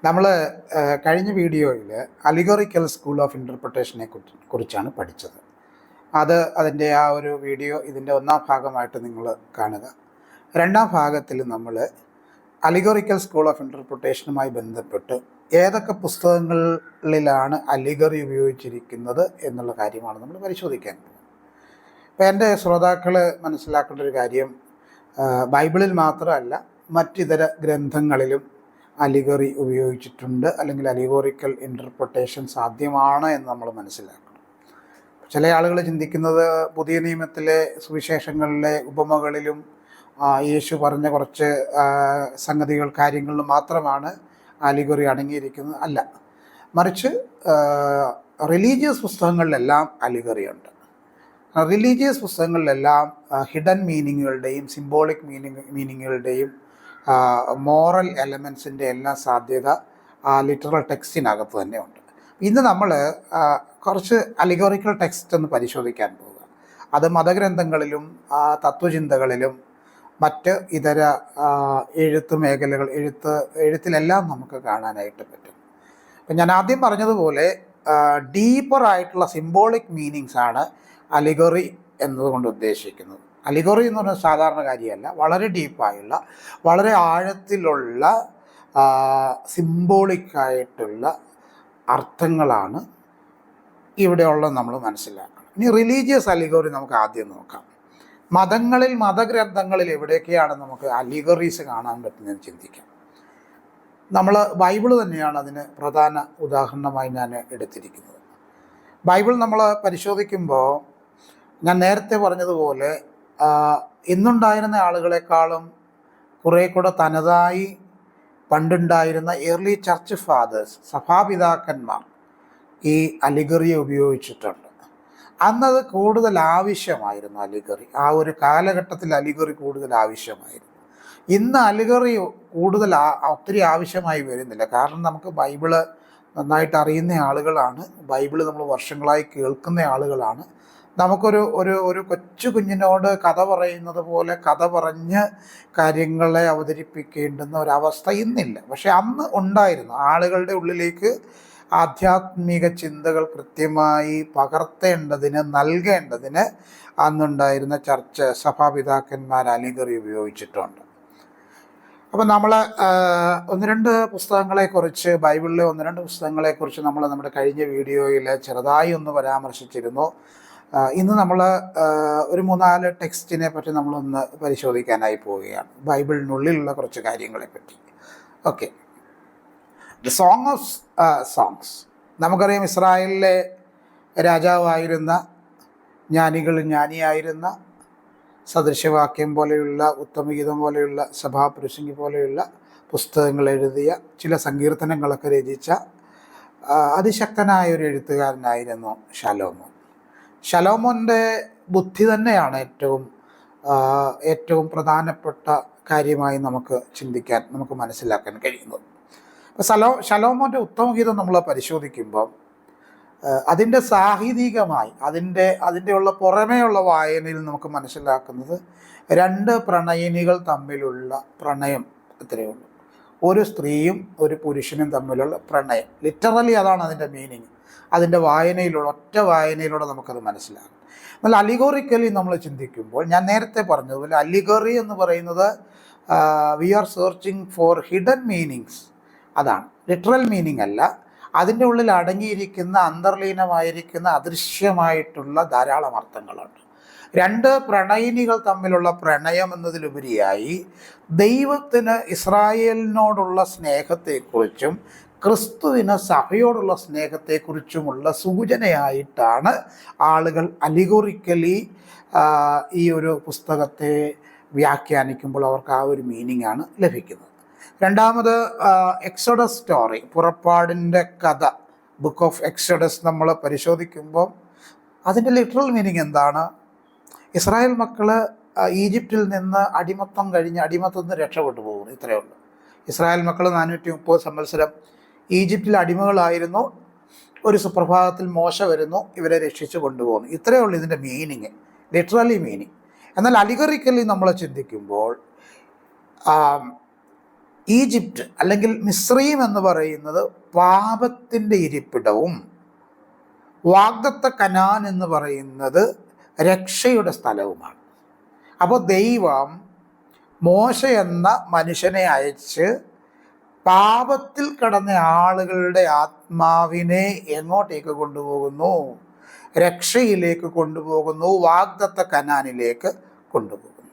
നമ്മൾ കഴിഞ്ഞ വീഡിയോയിൽ അലിഗോറിക്കൽ സ്കൂൾ ഓഫ് ഇൻ്റർപ്രിട്ടേഷനെ കുറിച്ചാണ് പഠിച്ചത്. അതിൻ്റെ ആ ഒരു വീഡിയോ ഇതിൻ്റെ ഒന്നാം ഭാഗമായിട്ട് നിങ്ങൾ കാണുക. രണ്ടാം ഭാഗത്തിൽ നമ്മൾ അലിഗോറിക്കൽ സ്കൂൾ ഓഫ് ഇൻ്റർപ്രിട്ടേഷനുമായി ബന്ധപ്പെട്ട് ഏതൊക്കെ പുസ്തകങ്ങളിലാണ് അലിഗറി ഉപയോഗിച്ചിരിക്കുന്നത് എന്നുള്ള കാര്യമാണ് നമ്മൾ പരിശോധിക്കാൻ പോകുന്നത്. അപ്പോൾ എൻ്റെ ശ്രോതാക്കൾ മനസ്സിലാക്കേണ്ട ഒരു കാര്യം, ബൈബിളിൽ മാത്രമല്ല മറ്റിതര ഗ്രന്ഥങ്ങളിലും അലിഗറി ഉപയോഗിച്ചിട്ടുണ്ട്, അല്ലെങ്കിൽ അലിഗോറിക്കൽ ഇൻ്റർപ്രിട്ടേഷൻ സാധ്യമാണ് എന്ന് നമ്മൾ മനസ്സിലാക്കണം. ചില ആളുകൾ ചിന്തിക്കുന്നത് പുതിയ നിയമത്തിലെ സുവിശേഷങ്ങളിലെ ഉപമകളിലും യേശു പറഞ്ഞ കുറച്ച് സംഗതികൾ കാര്യങ്ങളിൽ മാത്രമാണ് അലിഗറി അടങ്ങിയിരിക്കുന്നത്. അല്ല, മറിച്ച് റിലീജിയസ് പുസ്തകങ്ങളിലെല്ലാം അലിഗറിയുണ്ട്. റിലീജിയസ് പുസ്തകങ്ങളിലെല്ലാം ഹിഡൻ മീനിങ്ങുകളുടെയും സിംബോളിക് മീനിങ്ങുകളുടെയും മോറൽ എലമെൻസിൻ്റെ എല്ലാ സാധ്യത ലിറ്ററൽ ടെക്സ്റ്റിനകത്ത് തന്നെ ഉണ്ട്. ഇന്ന് നമ്മൾ കുറച്ച് അലിഗോറിക്കൽ ടെക്സ്റ്റ് ഒന്ന് പരിശോധിക്കാൻ പോവുക. അത് മതഗ്രന്ഥങ്ങളിലും തത്വചിന്തകളിലും മറ്റ് ഇതര എഴുത്തിലെല്ലാം നമുക്ക് കാണാനായിട്ട് പറ്റും. അപ്പം ഞാൻ ആദ്യം പറഞ്ഞതുപോലെ ഡീപ്പറായിട്ടുള്ള സിംബോളിക് മീനിങ്സ് ആണ് അലിഗറി എന്നതുകൊണ്ട് ഉദ്ദേശിക്കുന്നത്. അലിഗറി എന്ന് പറഞ്ഞാൽ സാധാരണ കാര്യമല്ല, വളരെ ഡീപ്പായുള്ള, വളരെ ആഴത്തിലുള്ള സിംബോളിക്കായിട്ടുള്ള അർത്ഥങ്ങളാണ് ഇവിടെയുള്ളത് നമ്മൾ മനസ്സിലാക്കണം. ഇനി റിലീജിയസ് അലിഗറി നമുക്ക് ആദ്യം നോക്കാം. മതഗ്രന്ഥങ്ങളിൽ എവിടെയൊക്കെയാണ് നമുക്ക് അലിഗറീസ് കാണാൻ പറ്റുന്നതെന്ന് ചിന്തിക്കാം. നമ്മൾ ബൈബിൾ തന്നെയാണ് അതിന് പ്രധാന ഉദാഹരണമായി ഞാൻ എടുത്തിരിക്കുന്നത്. ബൈബിൾ നമ്മൾ പരിശോധിക്കുമ്പോൾ ഞാൻ നേരത്തെ പറഞ്ഞതുപോലെ ഇന്നുണ്ടായിരുന്ന ആളുകളെക്കാളും കുറേ കൂടെ തനതായി പണ്ടുണ്ടായിരുന്ന ഏർലി ചർച്ച് ഫാദേഴ്സ്, സഭാപിതാക്കന്മാർ ഈ അലിഗറിയെ ഉപയോഗിച്ചിട്ടുണ്ട്. അന്നത് കൂടുതൽ ആവശ്യമായിരുന്നു. അലിഗറി ആ ഒരു കാലഘട്ടത്തിൽ അലിഗറി കൂടുതൽ ആവശ്യമായിരുന്നു. ഇന്ന് അലിഗറി കൂടുതൽ ഒത്തിരി ആവശ്യമായി വരുന്നില്ല. കാരണം നമുക്ക് ബൈബിള് നന്നായിട്ട് അറിയുന്ന ആളുകളാണ്, ബൈബിള് നമ്മൾ വർഷങ്ങളായി കേൾക്കുന്ന ആളുകളാണ്. നമുക്കൊരു ഒരു ഒരു കൊച്ചു കുഞ്ഞിനോട് കഥ പറയുന്നത് പോലെ കഥ പറഞ്ഞ് കാര്യങ്ങളെ അവതരിപ്പിക്കേണ്ടുന്ന ഒരവസ്ഥ ഇന്നില്ല. പക്ഷെ അന്ന് ഉണ്ടായിരുന്നു. ആളുകളുടെ ഉള്ളിലേക്ക് ആധ്യാത്മിക ചിന്തകൾ കൃത്യമായി പകർത്തേണ്ടതിന്, നൽകേണ്ടതിന് അന്നുണ്ടായിരുന്ന സഭാപിതാക്കന്മാർ അലിഗറി ഉപയോഗിച്ചിട്ടുണ്ട്. അപ്പം നമ്മൾ ബൈബിളിലെ ഒന്ന് രണ്ട് പുസ്തകങ്ങളെക്കുറിച്ച് നമ്മൾ നമ്മുടെ കഴിഞ്ഞ വീഡിയോയിൽ ചെറുതായി ഒന്ന് പരാമർശിച്ചിരുന്നു. ഇന്ന് നമ്മൾ ഒരു 3-4 ടെക്സ്റ്റിനെ പറ്റി നമ്മളൊന്ന് പരിശോധിക്കാനായി പോവുകയാണ്, ബൈബിളിനുള്ളിലുള്ള കുറച്ച് കാര്യങ്ങളെപ്പറ്റി. Okay, the song of songs. നമുക്കറിയാം, ഇസ്രായേലിലെ രാജാവായിരുന്ന, ജ്ഞാനിയായിരുന്ന, സദൃശവാക്യം പോലെയുള്ള, ഉത്തമഗീതം പോലെയുള്ള, സഭാപ്രസംഗി പോലെയുള്ള പുസ്തകങ്ങൾ എഴുതിയ, ചില സങ്കീർത്തനങ്ങളൊക്കെ രചിച്ച അതിശക്തനായ ഒരു എഴുത്തുകാരനായിരുന്നു ശലോമോൻ്റെ ബുദ്ധി തന്നെയാണ് ഏറ്റവും പ്രധാനപ്പെട്ട കാര്യമായി നമുക്ക് ചിന്തിക്കാൻ, നമുക്ക് മനസ്സിലാക്കാൻ കഴിയുന്നത്. ശലോമോൻ്റെ ഉത്തമഗീതം നമ്മൾ പരിശോധിക്കുമ്പോൾ അതിൻ്റെ സാഹിതികമായി അതിൻ്റെ ഉള്ള പുറമേയുള്ള വായനയിൽ നമുക്ക് മനസ്സിലാക്കുന്നത് 2 പ്രണയിനികൾ തമ്മിലുള്ള പ്രണയം ഇത്രയേ ഉള്ളൂ. ഒരു സ്ത്രീയും ഒരു പുരുഷനും തമ്മിലുള്ള പ്രണയം. ലിറ്ററലി അതാണ് അതിൻ്റെ മീനിങ്. അതിൻ്റെ ഒറ്റ വായനയിലൂടെ നമുക്കത് മനസ്സിലാകും. എന്നാൽ അലിഗോറിക്കലി നമ്മൾ ചിന്തിക്കുമ്പോൾ, ഞാൻ നേരത്തെ പറഞ്ഞതുപോലെ, അലിഗറി എന്ന് പറയുന്നത് we are searching for hidden meanings. അതാണ്, ലിറ്ററൽ മീനിങ് അല്ല. അതിൻ്റെ ഉള്ളിൽ അടങ്ങിയിരിക്കുന്ന, അന്തർലീനമായിരിക്കുന്ന, അദൃശ്യമായിട്ടുള്ള ധാരാളം അർത്ഥങ്ങളുണ്ട്. 2 പ്രണയിനികൾ തമ്മിലുള്ള പ്രണയം എന്നതിലുപരിയായി ദൈവത്തിന് ഇസ്രായേലിനോടുള്ള സ്നേഹത്തെക്കുറിച്ചും ക്രിസ്തുവിന് സഭയോടുള്ള സ്നേഹത്തെക്കുറിച്ചുമുള്ള സൂചനയായിട്ടാണ് ആളുകൾ അലിഗോറിക്കലി ഈ ഒരു പുസ്തകത്തെ വ്യാഖ്യാനിക്കുമ്പോൾ അവർക്ക് ആ ഒരു മീനിങ്ങാണ് ലഭിക്കുന്നത്. രണ്ടാമത്, എക്സോഡസ് സ്റ്റോറി, പുറപ്പാടിൻ്റെ കഥ, ബുക്ക് ഓഫ് എക്സോഡസ് നമ്മൾ പരിശോധിക്കുമ്പോൾ അതിൻ്റെ ലിറ്ററൽ മീനിങ് എന്താണ്? ഇസ്രായേൽ മക്കൾ ഈജിപ്തിൽ നിന്ന് അടിമത്തത്തിൽ നിന്ന് രക്ഷപ്പെട്ടു പോകുന്നു, ഇത്രയേ ഉള്ളൂ. ഇസ്രായേൽ മക്കൾ 430 സംവത്സരം ഈജിപ്തിൽ അടിമകളായിരുന്നു. ഒരു സുപ്രഭാതത്തിൽ മോശ വരുന്നു, ഇവരെ രക്ഷിച്ചു കൊണ്ടുപോകുന്നു. ഇത്രയേ ഉള്ളൂ ഇതിൻ്റെ മീനിങ്, ലിറ്ററലി മീനിങ്. എന്നാൽ അലിഗറിക്കലി നമ്മൾ ചിന്തിക്കുമ്പോൾ ഈജിപ്റ്റ് അല്ലെങ്കിൽ മിസ്രയീം എന്ന് പറയുന്നത് പാപത്തിൻ്റെ ഇരിപ്പിടവും വാഗ്ദത്ത കനാൻ എന്ന് പറയുന്നത് രക്ഷയുടെ സ്ഥലവുമാണ്. അപ്പോൾ ദൈവം മോശ എന്ന മനുഷ്യനെ അയച്ച് പാപത്തിൽ കിടന്ന ആളുകളുടെ ആത്മാവിനെ എങ്ങോട്ടേക്ക് കൊണ്ടുപോകുന്നു? രക്ഷയിലേക്ക് കൊണ്ടുപോകുന്നു, വാഗ്ദത്ത കനാനിലേക്ക് കൊണ്ടുപോകുന്നു.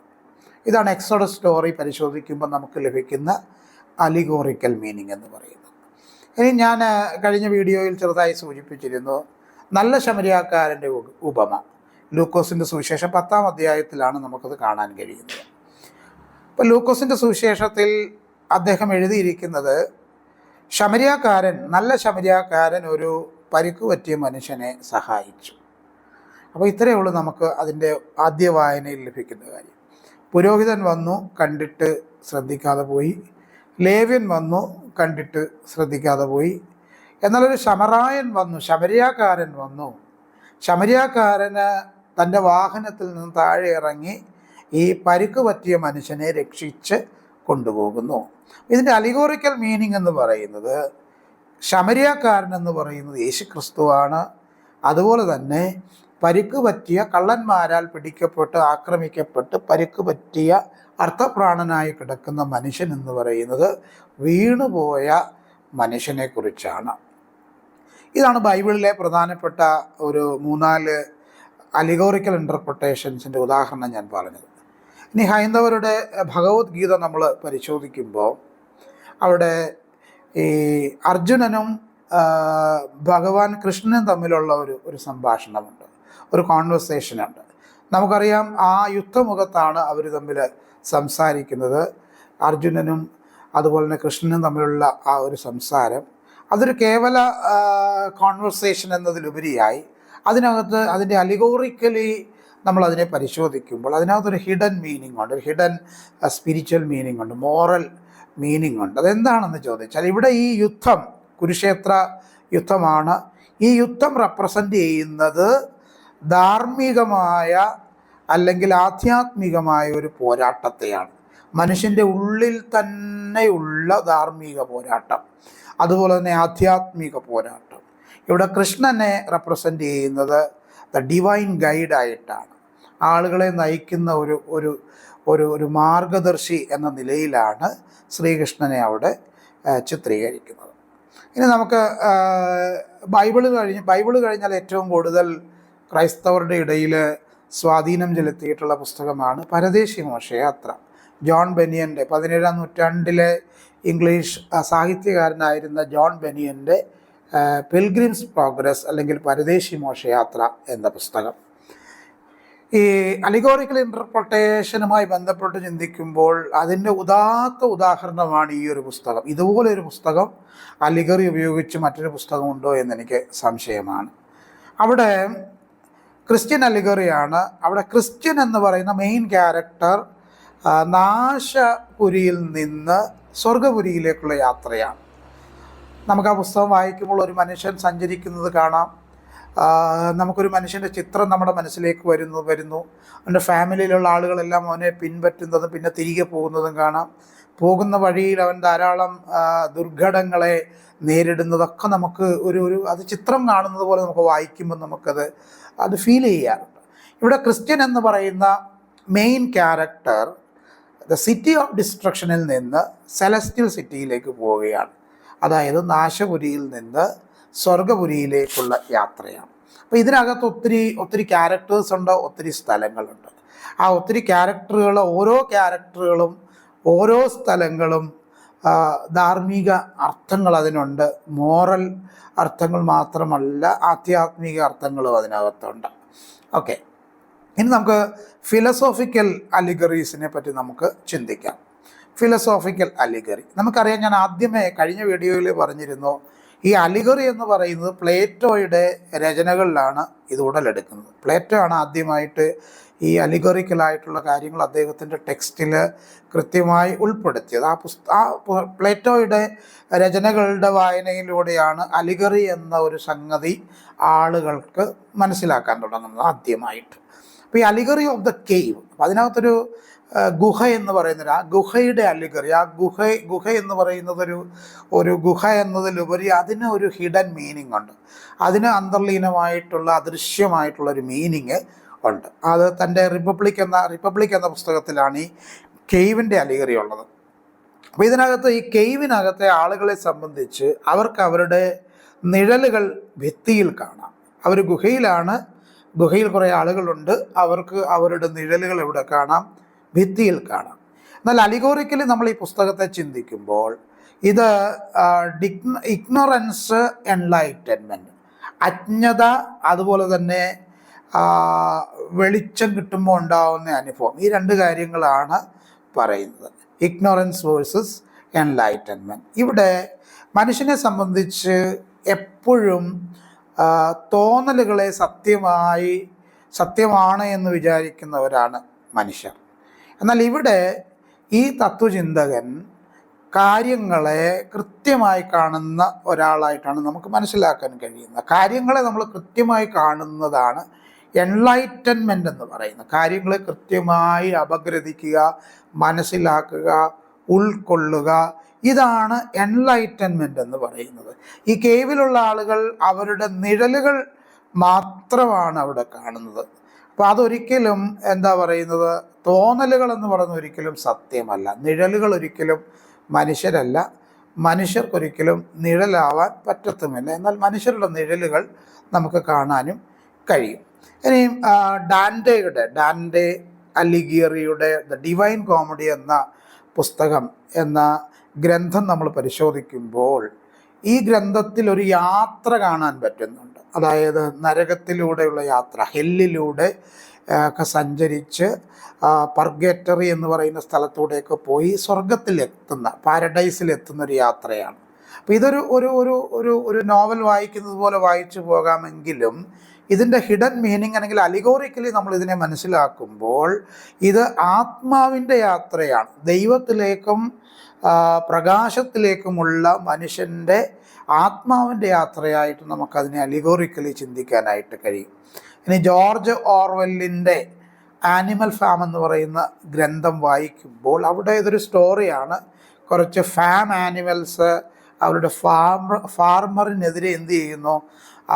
ഇതാണ് എക്സോഡസ് സ്റ്റോറി പരിശോധിക്കുമ്പോൾ നമുക്ക് ലഭിക്കുന്ന അലിഗോറിക്കൽ മീനിങ് എന്ന് പറയുന്നത്. ഇനി ഞാൻ കഴിഞ്ഞ വീഡിയോയിൽ ചെറുതായി സൂചിപ്പിച്ചിരുന്നു നല്ല ശമരിയാക്കാരൻ്റെ ഉപമ. ലൂക്കോസിൻ്റെ സുവിശേഷം 10-ാം അധ്യായത്തിലാണ് നമുക്കത് കാണാൻ കഴിയുന്നത്. ഇപ്പോൾ ലൂക്കോസിൻ്റെ സുവിശേഷത്തിൽ അദ്ദേഹം എഴുതിയിരിക്കുന്നത് നല്ല ശമരിയാക്കാരൻ ഒരു പരിക്ക് പറ്റിയ മനുഷ്യനെ സഹായിച്ചു. അപ്പോൾ ഇത്രയേ ഉള്ളൂ നമുക്ക് അതിൻ്റെ ആദ്യ വായനയിൽ ലഭിക്കുന്ന കാര്യം. പുരോഹിതൻ വന്നു, കണ്ടിട്ട് ശ്രദ്ധിക്കാതെ പോയി. ലേവ്യൻ വന്നു, കണ്ടിട്ട് ശ്രദ്ധിക്കാതെ പോയി. എന്നാലൊരു ശമരിയാക്കാരൻ വന്നു. ശമരിയാക്കാരന് തൻ്റെ വാഹനത്തിൽ നിന്ന് താഴെ ഇറങ്ങി ഈ പരിക്ക് പറ്റിയ മനുഷ്യനെ രക്ഷിച്ച് കൊണ്ടുപോകുന്നു. ഇതിൻ്റെ അലിഗോറിക്കൽ മീനിങ് എന്ന് പറയുന്നത് ശമരിയാക്കാരൻ എന്ന് പറയുന്നത് യേശുക്രിസ്തുവാണ്. അതുപോലെ തന്നെ പരിക്ക് പറ്റിയ കള്ളന്മാരാൽ പിടിക്കപ്പെട്ട് ആക്രമിക്കപ്പെട്ട് പരിക്ക് പറ്റിയ അർത്ഥപ്രാണനായി കിടക്കുന്ന മനുഷ്യൻ എന്ന് പറയുന്നത് വീണുപോയ മനുഷ്യനെക്കുറിച്ചാണ്. ഇതാണ് ബൈബിളിലെ പ്രധാനപ്പെട്ട ഒരു 3-4 അലിഗോറിക്കൽ ഇൻ്റർപ്രിട്ടേഷൻസിൻ്റെ ഉദാഹരണം ഞാൻ പറഞ്ഞത്. ഇനി ഹൈന്ദവരുടെ ഭഗവത്ഗീത നമ്മൾ പരിശോധിക്കുമ്പോൾ അവിടെ ഈ അർജുനനും ഭഗവാൻ കൃഷ്ണനും തമ്മിലുള്ള ഒരു സംഭാഷണമുണ്ട്, ഒരു കോൺവെർസേഷനുണ്ട്. നമുക്കറിയാം ആ യുദ്ധമുഖത്താണ് അവർ തമ്മിൽ സംസാരിക്കുന്നത്. അർജുനനും അതുപോലെ തന്നെ കൃഷ്ണനും തമ്മിലുള്ള ആ ഒരു സംസാരം അതൊരു കേവല കോൺവെർസേഷൻ എന്നതിലുപരിയായി അതിൻ്റെ അലിഗോറിക്കലി നമ്മളതിനെ പരിശോധിക്കുമ്പോൾ അതിനകത്തൊരു ഹിഡൻ മീനിങ് ഉണ്ട്, ഒരു ഹിഡൻ സ്പിരിച്വൽ മീനിങ് ഉണ്ട്, മോറൽ മീനിങ് ഉണ്ട്. അതെന്താണെന്ന് ചോദിച്ചാൽ ഇവിടെ ഈ യുദ്ധം കുരുക്ഷേത്ര യുദ്ധമാണ്. ഈ യുദ്ധം റെപ്രസെൻ്റ് ചെയ്യുന്നത് ധാർമ്മികമായ അല്ലെങ്കിൽ ആധ്യാത്മികമായ ഒരു പോരാട്ടത്തെയാണ്. മനുഷ്യൻ്റെ ഉള്ളിൽ തന്നെയുള്ള ധാർമ്മിക പോരാട്ടം, അതുപോലെ തന്നെ ആധ്യാത്മിക പോരാട്ടം. ഇവിടെ കൃഷ്ണനെ റെപ്രസെൻ്റ് ചെയ്യുന്നത് ദ ഡിവൈൻ ഗൈഡായിട്ടാണ്, ആളുകളെ നയിക്കുന്ന ഒരു മാർഗദർശി എന്ന നിലയിലാണ് ശ്രീകൃഷ്ണനെ അവിടെ ചിത്രീകരിക്കുന്നത്. ഇനി നമുക്ക് ബൈബിള് കഴിഞ്ഞാൽ ഏറ്റവും കൂടുതൽ ക്രൈസ്തവരുടെ ഇടയിൽ സ്വാധീനം ചെലുത്തിയിട്ടുള്ള പുസ്തകമാണ് പരദേശി മോക്ഷയാത്ര. ജോൺ ബെനിയൻ്റെ 17-ാം നൂറ്റാണ്ടിലെ ഇംഗ്ലീഷ് സാഹിത്യകാരനായിരുന്ന ജോൺ ബെനിയൻ്റെ പിൽഗ്രിംസ് പ്രോഗ്രസ് അല്ലെങ്കിൽ പരദേശി മോക്ഷയാത്ര എന്ന പുസ്തകം. ഈ അലിഗോറിക്കൽ ഇൻ്റർപ്രിട്ടേഷനുമായി ബന്ധപ്പെട്ട് ചിന്തിക്കുമ്പോൾ അതിൻ്റെ ഉദാഹരണമാണ് ഈ ഒരു പുസ്തകം. ഇതുപോലൊരു പുസ്തകം അലിഗറി ഉപയോഗിച്ച് മറ്റൊരു പുസ്തകമുണ്ടോ എന്നെനിക്ക് സംശയമാണ്. അവിടെ ക്രിസ്ത്യൻ അലിഗറിയാണ്. അവിടെ ക്രിസ്ത്യൻ എന്ന് പറയുന്ന മെയിൻ ക്യാരക്ടർ നാശപുരിയിൽ നിന്ന് സ്വർഗപുരിയിലേക്കുള്ള യാത്രയാണ്. നമുക്ക് ആ പുസ്തകം വായിക്കുമ്പോൾ ഒരു മനുഷ്യൻ സഞ്ചരിക്കുന്നത് കാണാം. നമുക്കൊരു മനുഷ്യൻ്റെ ചിത്രം നമ്മുടെ മനസ്സിലേക്ക് വരുന്നു. അവൻ്റെ ഫാമിലിയിലുള്ള ആളുകളെല്ലാം അവനെ പിൻപറ്റുന്നതും പിന്നെ തിരികെ പോകുന്നതും കാണാം. പോകുന്ന വഴിയിൽ അവൻ ധാരാളം ദുർഘടങ്ങളെ നേരിടുന്നതൊക്കെ നമുക്ക് അത് ചിത്രം കാണുന്നത് പോലെ നമുക്ക് വായിക്കുമ്പോൾ നമുക്കത് ഫീൽ ചെയ്യാറുണ്ട്. ഇവിടെ ക്രിസ്ത്യൻ എന്ന് പറയുന്ന main character the city of ഡിസ്ട്രക്ഷനിൽ നിന്ന് സെലസ്റ്റിയൽ സിറ്റിയിലേക്ക് പോവുകയാണ്. അതായത് നാശപുരിയിൽ നിന്ന് സ്വർഗപുരിയിലേക്കുള്ള യാത്രയാണ്. അപ്പോൾ ഇതിനകത്ത് ഒത്തിരി ക്യാരക്ടേഴ്സ് ഉണ്ട്, ഒത്തിരി സ്ഥലങ്ങളുണ്ട്. ആ ഒത്തിരി ക്യാരക്ടറുകൾ, ഓരോ ക്യാരക്ടറുകളും ഓരോ സ്ഥലങ്ങളും ധാർമ്മിക അർത്ഥങ്ങൾ അതിനുണ്ട്. മോറൽ അർത്ഥങ്ങൾ മാത്രമല്ല, ആധ്യാത്മിക അർത്ഥങ്ങളും അതിനകത്തുണ്ട്. ഓക്കെ, ഇനി നമുക്ക് ഫിലോസോഫിക്കൽ അലിഗറീസിനെ പറ്റി നമുക്ക് ചിന്തിക്കാം. ഫിലോസോഫിക്കൽ അലിഗറി നമുക്കറിയാം. ഞാൻ ആദ്യമേ കഴിഞ്ഞ വീഡിയോയിൽ പറഞ്ഞിരുന്നു, ഈ അലിഗറി എന്ന് പറയുന്നത് പ്ലേറ്റോയുടെ രചനകളിലാണ് ഇത് ഉടലെടുക്കുന്നത്. പ്ലേറ്റോ ആണ് ആദ്യമായിട്ട് ഈ അലിഗറിക്കലായിട്ടുള്ള കാര്യങ്ങൾ അദ്ദേഹത്തിൻ്റെ ടെക്സ്റ്റിൽ കൃത്യമായി ഉൾപ്പെടുത്തിയത്. ആ പ്ലേറ്റോയുടെ രചനകളുടെ വായനയിലൂടെയാണ് അലിഗറി എന്ന ഒരു സംഗതി ആളുകൾക്ക് മനസ്സിലാക്കാൻ തുടങ്ങുന്നത് ആദ്യമായിട്ട്. അപ്പോൾ ഈ അലിഗറി ഓഫ് ദ കേവ്, അപ്പോൾ അതിനകത്തൊരു ഗുഹ എന്ന് പറയുന്നത്, ആ ഗുഹയുടെ അലിഗറി, ആ ഗുഹ എന്ന് പറയുന്നത് ഒരു ഗുഹ എന്നതിലുപരി അതിന് ഒരു ഹിഡൻ മീനിങ് ഉണ്ട്. അതിന് അന്തർലീനമായിട്ടുള്ള അദൃശ്യമായിട്ടുള്ളൊരു മീനിങ് ഉണ്ട്. അത് തൻ്റെ റിപ്പബ്ലിക് എന്ന പുസ്തകത്തിലാണ് ഈ കെയ്വിൻ്റെ അലിഗറി ഉള്ളത്. അപ്പോൾ ഇതിനകത്ത് ഈ കെയ്വിനകത്തെ ആളുകളെ സംബന്ധിച്ച് അവർക്ക് അവരുടെ നിഴലുകൾ ഭിത്തിയിൽ കാണാം. അവർ ഗുഹയിലാണ്, ഗുഹയിൽ കുറേ ആളുകളുണ്ട്, അവർക്ക് അവരുടെ നിഴലുകൾ എവിടെ കാണാം? ഭിത്തിയിൽ കാണാം. എന്നാൽ അലിഗോറിക്കലി നമ്മൾ ഈ പുസ്തകത്തെ ചിന്തിക്കുമ്പോൾ ഇത് ഇഗ്നോറൻസ്, എൻലൈറ്റൻമെൻറ്റ്, അജ്ഞത, അതുപോലെ തന്നെ വെളിച്ചം കിട്ടുമ്പോൾ ഉണ്ടാവുന്ന അനുഭവം, ഈ രണ്ട് കാര്യങ്ങളാണ് പറയുന്നത്. Ignorance versus enlightenment. ഇവിടെ മനുഷ്യനെ സംബന്ധിച്ച് എപ്പോഴും തോന്നലുകളെ സത്യമാണ് എന്ന് വിചാരിക്കുന്നവരാണ് മനുഷ്യർ. എന്നാൽ ഇവിടെ ഈ തത്വചിന്തകൻ കാര്യങ്ങളെ കൃത്യമായി കാണുന്ന ഒരാളായിട്ടാണ് നമുക്ക് മനസ്സിലാക്കാൻ കഴിയുന്നത്. കാര്യങ്ങളെ നമ്മൾ കൃത്യമായി കാണുന്നതാണ് എൻലൈറ്റൻമെൻ്റ് എന്ന് പറയുന്നത്. കാര്യങ്ങളെ കൃത്യമായി അപഗ്രഥിക്കുക, മനസ്സിലാക്കുക, ഉൾക്കൊള്ളുക, ഇതാണ് എൻലൈറ്റൻമെൻ്റ് എന്ന് പറയുന്നത്. ഈ കേവിലുള്ള ആളുകൾ അവരുടെ നിഴലുകൾ മാത്രമാണ് അവിടെ കാണുന്നത്. അപ്പോൾ അതൊരിക്കലും എന്താ പറയുന്നത്, തോന്നലുകൾ എന്ന് പറയുന്നത് ഒരിക്കലും സത്യമല്ല. നിഴലുകൾ ഒരിക്കലും മനുഷ്യരല്ല, മനുഷ്യർക്കൊരിക്കലും നിഴലാവാൻ പറ്റത്തുമില്ല. എന്നാൽ മനുഷ്യരുടെ നിഴലുകൾ നമുക്ക് കാണാനും കഴിയും. ഇനിയും ഡാൻഡെ അലിഗിയറിയുടെ ദ ഡിവൈൻ കോമഡി എന്ന പുസ്തകം എന്ന ഗ്രന്ഥം നമ്മൾ പരിശോധിക്കുമ്പോൾ ഈ ഗ്രന്ഥത്തിൽ ഒരു യാത്ര കാണാൻ പറ്റുന്നുണ്ട്. അതായത് നരകത്തിലൂടെയുള്ള യാത്ര, ഹെല്ലിലൂടെ ഒക്കെ സഞ്ചരിച്ച് പർഗേറ്ററി എന്ന് പറയുന്ന സ്ഥലത്തൂടെയൊക്കെ പോയി സ്വർഗത്തിലെത്തുന്ന, പാരഡൈസിലെത്തുന്നൊരു യാത്രയാണ്. അപ്പോൾ ഇതൊരു ഒരു ഒരു ഒരു ഒരു നോവൽ വായിക്കുന്നത് പോലെ വായിച്ചു പോകാമെങ്കിലും ഇതിൻ്റെ ഹിഡൻ മീനിങ് അല്ലെങ്കിൽ അലിഗോറിക്കലി നമ്മൾ ഇതിനെ മനസ്സിലാക്കുമ്പോൾ ഇത് ആത്മാവിൻ്റെ യാത്രയാണ്. ദൈവത്തിലേക്കും പ്രകാശത്തിലേക്കുമുള്ള മനുഷ്യൻ്റെ ആത്മാവിൻ്റെ യാത്രയായിട്ട് നമുക്കതിനെ അലിഗോറിക്കലി ചിന്തിക്കാനായിട്ട് കഴിയും. ഇനി ജോർജ് ഓർവെല്ലിൻ്റെ ആനിമൽ ഫാം എന്ന് പറയുന്ന ഗ്രന്ഥം വായിക്കുമ്പോൾ അവിടെ ഇതൊരു സ്റ്റോറിയാണ്. കുറച്ച് ഫാം ആനിമൽസ് അവരുടെ ഫാർമറിനെതിരെ എന്ത് ചെയ്യുന്നു,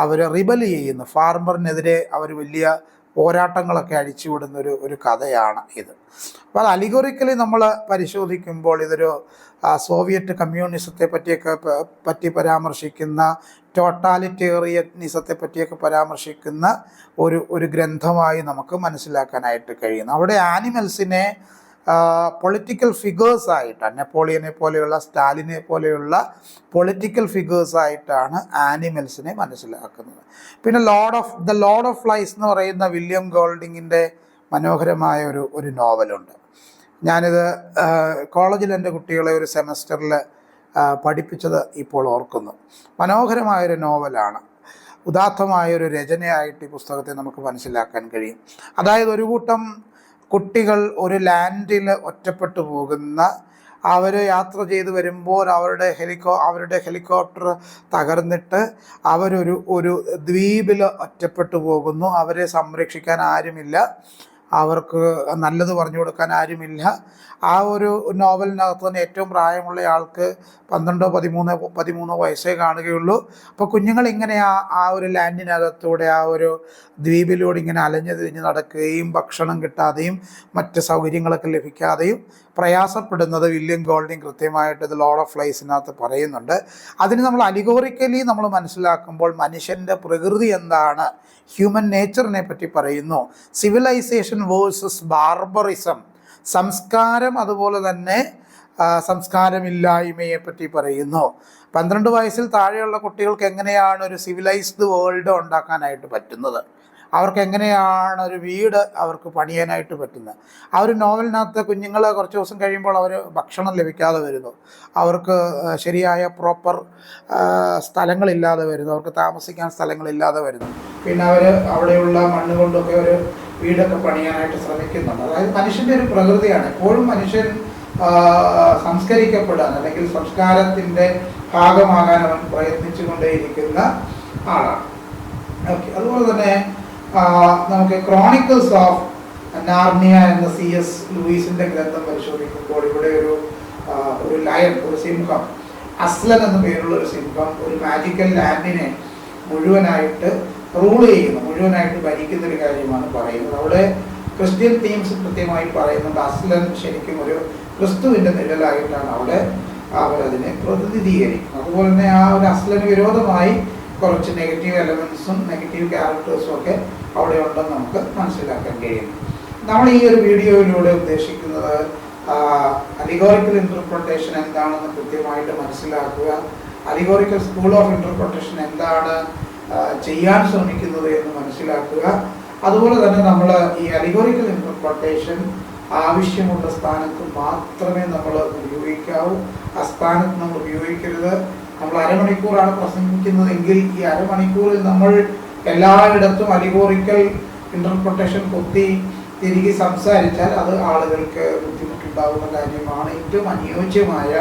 അവർ റിബൽ ചെയ്യുന്നു. ഫാർമറിനെതിരെ അവർ വലിയ പോരാട്ടങ്ങളൊക്കെ അഴിച്ചുവിടുന്ന ഒരു കഥയാണ് ഇത്. അപ്പോൾ അത് അലിഗോറിക്കലി നമ്മൾ പരിശോധിക്കുമ്പോൾ ഇതൊരു സോവിയറ്റ് കമ്മ്യൂണിസത്തെ പറ്റി പരാമർശിക്കുന്ന, ടോട്ടാലിറ്റേറിയനിസത്തെ പറ്റിയൊക്കെ പരാമർശിക്കുന്ന ഒരു ഗ്രന്ഥമായി നമുക്ക് മനസ്സിലാക്കാനായിട്ട് കഴിയുന്നു. അവിടെ ആനിമൽസിനെ പൊളിറ്റിക്കൽ ഫിഗേഴ്സായിട്ടാണ്, നെപ്പോളിയനെ പോലെയുള്ള, സ്റ്റാലിനെ പോലെയുള്ള പൊളിറ്റിക്കൽ ഫിഗേഴ്സായിട്ടാണ് ആനിമൽസിനെ മനസ്സിലാക്കുന്നത്. പിന്നെ ദ ലോർഡ് ഓഫ് ഫ്ലൈസ് എന്ന് പറയുന്ന വില്യം ഗോൾഡിങ്ങിൻ്റെ മനോഹരമായ ഒരു നോവലുണ്ട്. ഞാനിത് കോളേജിൽ എൻ്റെ കുട്ടികളെ ഒരു സെമസ്റ്ററിൽ പഠിപ്പിച്ചത് ഇപ്പോൾ ഓർക്കുന്നു. മനോഹരമായൊരു നോവലാണ്. ഉദാത്തമായൊരു രചനയായിട്ട് ഈ പുസ്തകത്തെ നമുക്ക് മനസ്സിലാക്കാൻ കഴിയും. അതായത് ഒരു കൂട്ടം കുട്ടികൾ ഒരു ലാൻഡിൽ ഒറ്റപ്പെട്ടു പോകുന്ന, അവർ യാത്ര ചെയ്ത് വരുമ്പോൾ അവരുടെ ഹെലികോപ്റ്റർ തകർന്നിട്ട് അവരൊരു ദ്വീപിൽ ഒറ്റപ്പെട്ടു പോകുന്നു. അവരെ സംരക്ഷിക്കാൻ ആരുമില്ല, അവർക്ക് നല്ലത് പറഞ്ഞു കൊടുക്കാൻ ആരുമില്ല. ആ ഒരു നോവലിനകത്ത് തന്നെ ഏറ്റവും പ്രായമുള്ള ആൾക്ക് 12-13 വയസ്സേ കാണുകയുള്ളൂ. അപ്പോൾ കുഞ്ഞുങ്ങൾ ഇങ്ങനെ ആ ഒരു ലാൻഡിനകത്തൂടെ, ആ ഒരു ദ്വീപിലൂടെ ഇങ്ങനെ അലഞ്ഞു തിരിഞ്ഞ് നടക്കുകയും ഭക്ഷണം കിട്ടാതെയും മറ്റ് സൗകര്യങ്ങളൊക്കെ ലഭിക്കാതെയും പ്രയാസപ്പെടുന്നത് വില്യം ഗോൾഡിങ് കൃത്യമായിട്ട് ഇത് ലോർഡ് ഓഫ് ഫ്ലൈസിനകത്ത് പറയുന്നുണ്ട്. അതിന് നമ്മൾ അലിഗോറിക്കലി നമ്മൾ മനസ്സിലാക്കുമ്പോൾ മനുഷ്യൻ്റെ പ്രകൃതി എന്താണ്, ഹ്യൂമൻ നേച്ചറിനെ പറ്റി പറയുന്നു. സിവിലൈസേഷൻ വേഴ്സസ് ബാർബറിസം, സംസ്കാരം അതുപോലെ തന്നെ സംസ്കാരമില്ലായ്മയെ പറ്റി പറയുന്നു. 12 വയസ്സിൽ താഴെയുള്ള കുട്ടികൾക്ക് എങ്ങനെയാണ് ഒരു സിവിലൈസ്ഡ് വേൾഡ് ഉണ്ടാക്കാനായിട്ട് പറ്റുന്നത്, അവർക്ക് എങ്ങനെയാണ് ഒരു വീട് അവർക്ക് പണിയാനായിട്ട് പറ്റുന്നത്. ആ ഒരു നോവലിനകത്ത് കുഞ്ഞുങ്ങൾ കുറച്ച് ദിവസം കഴിയുമ്പോൾ അവർ ഭക്ഷണം ലഭിക്കാതെ വരുന്നു, അവർക്ക് ശരിയായ പ്രോപ്പർ സ്ഥലങ്ങളില്ലാതെ വരുന്നു, അവർക്ക് താമസിക്കാൻ സ്ഥലങ്ങളില്ലാതെ വരുന്നു. പിന്നെ അവർ അവിടെയുള്ള മണ്ണ് കൊണ്ടൊക്കെ ഒരു വീടൊക്കെ പണിയാനായിട്ട് ശ്രമിക്കുന്നുണ്ട്. അതായത് മനുഷ്യൻ്റെ ഒരു പ്രകൃതിയാണ്. എപ്പോഴും മനുഷ്യൻ സംസ്കരിക്കപ്പെടാൻ അല്ലെങ്കിൽ സംസ്കാരത്തിൻ്റെ ഭാഗമാകാൻ അവൻ പ്രയത്നിച്ചു കൊണ്ടേയിരിക്കുന്ന ആളാണ്. ഓക്കെ, അതുപോലെ തന്നെ നമുക്ക് ക്രോണിക്കിൾസ് ഓഫ് നാർണിയ എന്ന C.S. ലൂയിസിന്റെ ഗ്രന്ഥം പരിശോധിക്കുമ്പോൾ ഇവിടെ ഒരു ലയൺ, ഒരു സിംഹം, അസ്ലൻ എന്ന പേരുള്ള ഒരു സിംഹം ഒരു മാജിക്കൽ ലാൻഡിനെ മുഴുവനായിട്ട് റൂൾ ചെയ്യുന്നു, മുഴുവനായിട്ട് ഭരിക്കുന്ന ഒരു കാര്യമാണ് പറയുന്നത്. അവിടെ ക്രിസ്ത്യൻ തീംസ് കൃത്യമായി പറയുന്നുണ്ട്. അസ്ലൻ ശരിക്കും ഒരു ക്രിസ്തുവിന്റെ നിഴലായിട്ടാണ് അവിടെ അവരതിനെ പ്രതിനിധീകരിക്കും. അതുപോലെ തന്നെ ആ ഒരു അസ്ലന് വിരോധമായി കുറച്ച് നെഗറ്റീവ് എലമെന്റ്സും നെഗറ്റീവ് ക്യാരക്ടേഴ്സും ഒക്കെ അവിടെ ഉണ്ടെന്ന് നമുക്ക് മനസ്സിലാക്കാൻ കഴിയും. നമ്മൾ ഈ ഒരു വീഡിയോയിലൂടെ ഉദ്ദേശിക്കുന്നത് അലിഗോറിക്കൽ ഇന്റർപ്രിട്ടേഷൻ എന്താണെന്ന് കൃത്യമായിട്ട് മനസ്സിലാക്കുക, അലിഗോറിക്കൽ സ്കൂൾ ഓഫ് ഇന്റർപ്രിട്ടേഷൻ എന്താണ് ചെയ്യാൻ ശ്രമിക്കുന്നത് എന്ന് മനസ്സിലാക്കുക. അതുപോലെ തന്നെ നമ്മൾ ഈ അലിഗോറിക്കൽ ഇന്റർപ്രിട്ടേഷൻ ആവശ്യമുള്ള സ്ഥാനത്ത് മാത്രമേ നമ്മൾ ഉപയോഗിക്കാവൂ, ആ സ്ഥാനത്ത് നമ്മൾ ഉപയോഗിക്കരുത്. നമ്മൾ അരമണിക്കൂറാണ് പ്രസംഗിക്കുന്നതെങ്കിൽ ഈ അരമണിക്കൂറിൽ നമ്മൾ എല്ലായിടത്തും അലിഗോറിക്കൽ ഇന്റർപ്രിട്ടേഷൻ കുത്തി തിരികെ സംസാരിച്ചാൽ അത് ആളുകൾക്ക് ബുദ്ധിമുട്ടുണ്ടാകുന്ന കാര്യമാണ്. ഏറ്റവും അനുയോജ്യമായ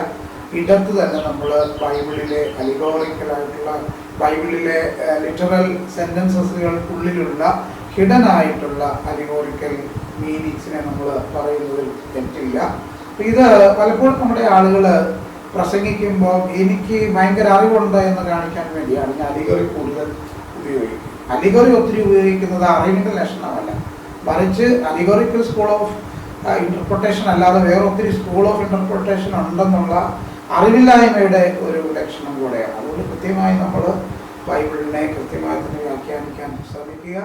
ഇടത്ത് തന്നെ നമ്മൾ ബൈബിളിലെ അലിഗോറിക്കലായിട്ടുള്ള, ബൈബിളിലെ ലിറ്ററൽ സെന്റൻസസുകൾക്കുള്ളിലുള്ള ഹിഡൻ ആയിട്ടുള്ള അലിഗോറിക്കൽ മീനിങ്സിനെ നമ്മൾ പറയുന്നതിൽ തെറ്റില്ല. ഇത് പലപ്പോഴും നമ്മുടെ ആളുകൾ പ്രസംഗിക്കുമ്പോൾ എനിക്ക് ഭയങ്കര അറിവുണ്ട് എന്ന് കാണിക്കാൻ വേണ്ടിയാണ് ഞാൻ അലിഗോറി കൂടുതൽ ഉപയോഗിക്കുന്നത്. അലിഗോറി ഒത്തിരി ഉപയോഗിക്കുന്നത് അറിവിൻ്റെ ലക്ഷണമല്ല, മറിച്ച് അലിഗോറിക്കൽ സ്കൂൾ ഓഫ് ഇന്റർപ്രിട്ടേഷൻ അല്ലാതെ വേറെ ഒത്തിരി സ്കൂൾ ഓഫ് ഇന്റർപ്രിട്ടേഷൻ ഉണ്ടെന്നുള്ള അറിവില്ലായ്മയുടെ ഒരു ലക്ഷണം കൂടെയാണ്. അതുകൊണ്ട് കൃത്യമായി നമ്മൾ ബൈബിളിനെ കൃത്യമായി തന്നെ വ്യാഖ്യാനിക്കാൻ ശ്രമിക്കുക.